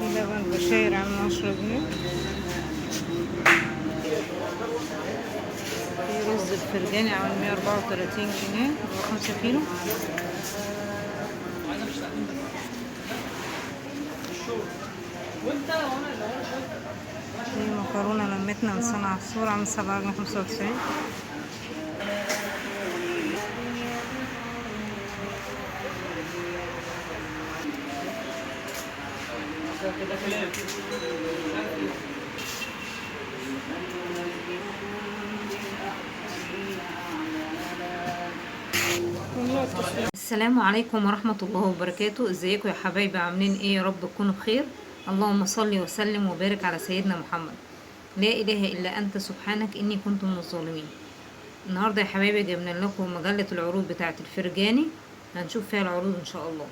في لبن بشاير عامل 10 جنيه. في رز الفرجاني عامل 134 جنيه، هو 5 كيلو. في مكرونة لمتنا من صنع الصور عامل 7 جنيه 95. السلام عليكم ورحمة الله وبركاته. ازيكم يا حبايبي، عاملين ايه؟ يا رب تكونوا بخير. اللهم صل وسلم وبارك على سيدنا محمد. لا اله الا انت سبحانك اني كنت من الظالمين. النهارده يا حبايبي جبنا لكم مجلة العروض بتاعة الفرجاني، هنشوف فيها العروض ان شاء الله.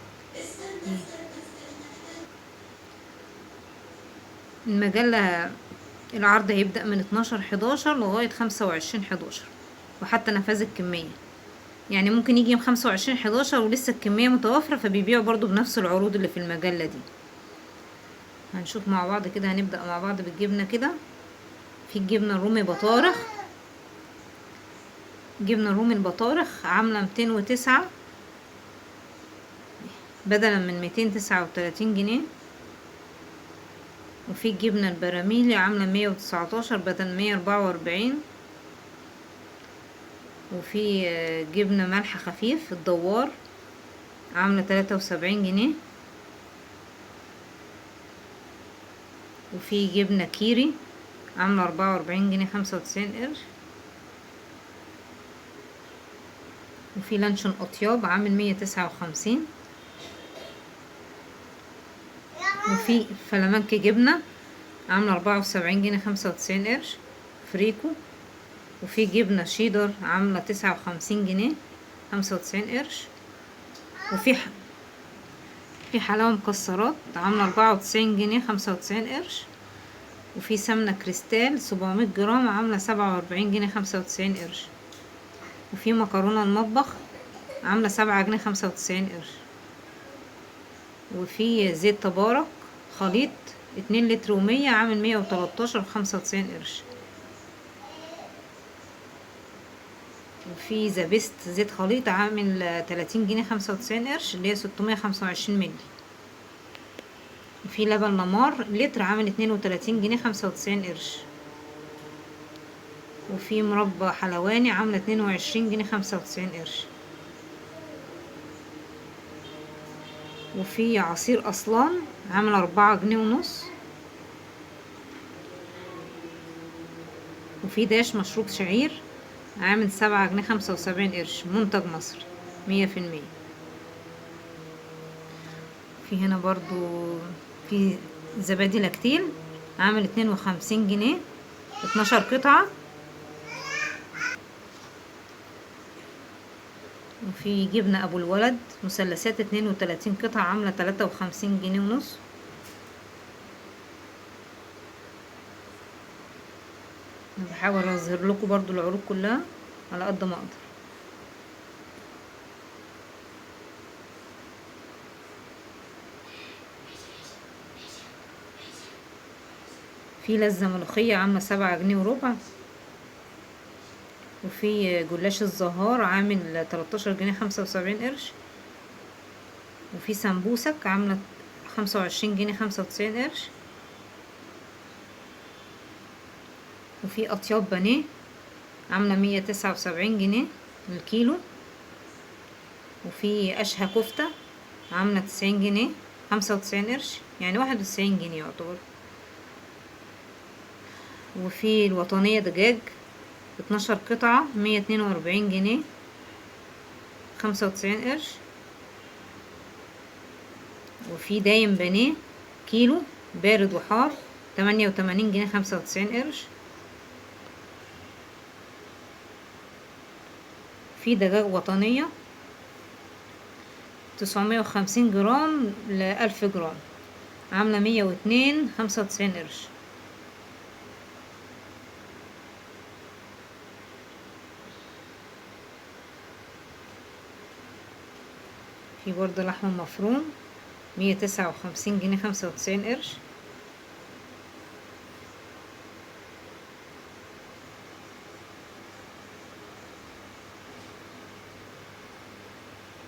المجلة العرض هيبدأ من 12/11 لغاية 25/11، وحتى نفاذ الكمية. يعني ممكن يجي يوم 25/11 ولسه الكمية متوفرة، فبيبيعوا برضو بنفس العروض اللي في المجلة دي. هنشوف مع بعض كده. هنبدأ مع بعض بالجبنة كده. في الجبنة الرومي بطارخ، جبنة الرومي البطارخ عاملة 209 بدلا من 239 جنيه. وفي الجبنة البراميلي عاملة 119 بدل 144. وفي جبنة ملح خفيف الدوار عاملة 73 جنيه. وفي جبنة كيري عاملة 44 جنيه 95 قرش. وفي لانشون أطياب عامل 159. وفي فلامنك جبنة عاملة 74 جنيه 95 قرش فريكو. وفي جبنة شيدر عاملة 59 جنيه 95 قرش. وفي في حلاوة مكسرات عاملة 94 جنيه 95 قرش. وفي سمنة كريستال 700 جرام عاملة 47 جنيه 95 قرش. وفي مكرونة المطبخ عاملة 7 جنيه 95 قرش. وفي زيت تبارك خليط 2 لتر و100 عامل 113 95 قرش. وفي زابست زيت خليط عامل 30 جنيه 95 قرش، اللي هي 625 مللي. وفي لبن نمار لتر عامل 32 جنيه 95 قرش. وفي مربى حلواني عاملة 22 جنيه 95 قرش. وفي عصير أصلان عامل 4 جنيه ونص. وفي داش مشروب شعير عامل 7 جنيه 75 قرش، منتج مصري 100%. في هنا برضو في زبادي لاكتيل عامل 52 جنيه 12 قطعة. وفي جبنة أبو الولد مثلثات 32 قطعة عاملة 53 جنيه ونص. بحاول أظهر لكم برضو العروض كلها على قد ما أقدر. في لزة ملوخية عاملة 7 جنيه وربع. وفي جلاش الزهار عامل 13 جنيه 75 قرش. وفي سمبوسك عاملة 25 جنيه 95 قرش. وفي أطياب بانيه عاملة 179 جنيه الكيلو. وفي أشهى كفتة عاملة 90 جنيه 95 قرش، يعني 91 جنيه يعتبر. وفي الوطنية دجاج 12 قطعة 142 جنيه 95 قرش. وفي دايم بانيه كيلو بارد وحار 88 جنيه 95 قرش. في دجاج وطنية 950 جرام ل1000 جرام عاملة 102 95 قرش. في برضه لحم مفروم 159 جنيه 95 قرش.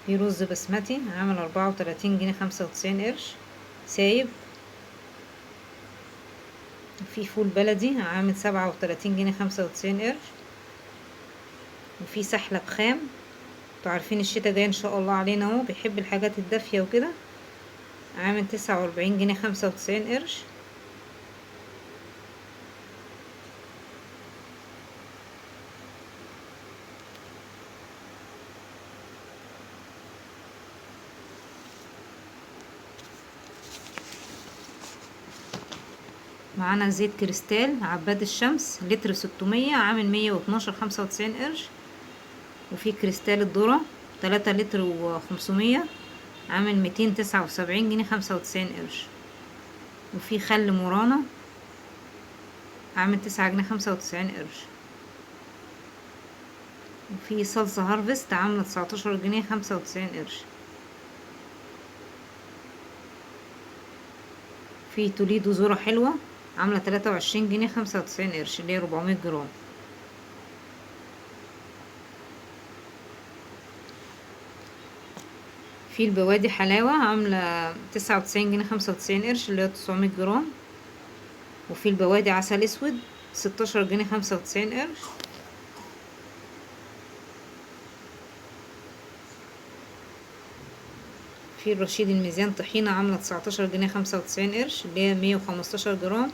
في رز بسمتي عامل 34 جنيه 95 قرش سايب. في فول بلدي عامل 37 جنيه 95 قرش. وفي سحلب خام، انتوا عارفين الشتا جاي ان شاء الله علينا اهو، بيحب الحاجات الدافية وكده، عامل 49 جنيه 95 قرش. معانا زيت كريستال عباد الشمس لتر 600 عامل 112 95 قرش. وفي كريستال الذرة 3 لتر و500 عامل 279 جنيه 95 قرش. وفي خل مورانا عامل 9 جنيه 95 قرش. وفي صلصة هارفست عاملة 19 جنيه 95 قرش. في توليدو ذرة حلوة عاملة 23 جنيه 95 قرش اللي هي 400 جرام. في البوادي حلاوة عاملة 99 جنيه 95 قرش اللي هي 900 جرام. وفي البوادي عسل اسود 16 جنيه 95 قرش. في الرشيد الميزان طحينة عاملة 19 جنيه 95 قرش اللي هي 115 جرام.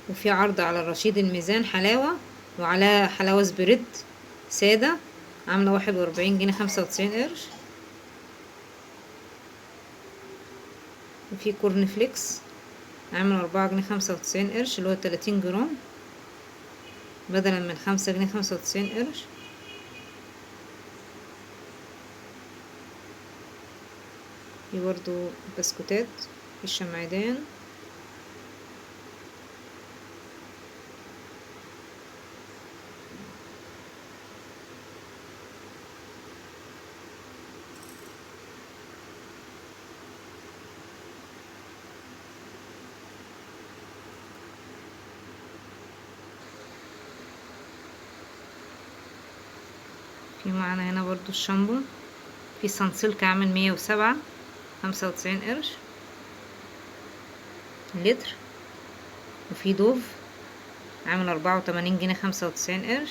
وفي عرض على الرشيد الميزان حلاوة وعلى حلاوة سبريد سادة عاملة 41 جنيه 95 قرش. وفي كورن فليكس عامل 4 جنيه 95 قرش اللي هو 30 جرام بدلا من 5 جنيه 95 قرش. في برضو بسكوتات في الشمعدان. في معانا هنا برضو الشامبو، في سانسيلك عامل 107 95 قرش لتر. وفي دوف عامل 84 جنيه 95 قرش.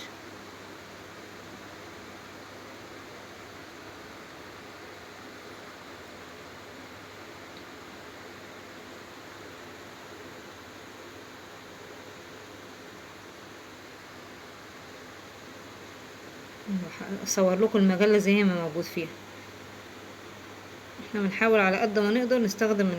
اصور لكم المجله زي ما موجود فيها. احنا بنحاول على قد ما نقدر نستخدم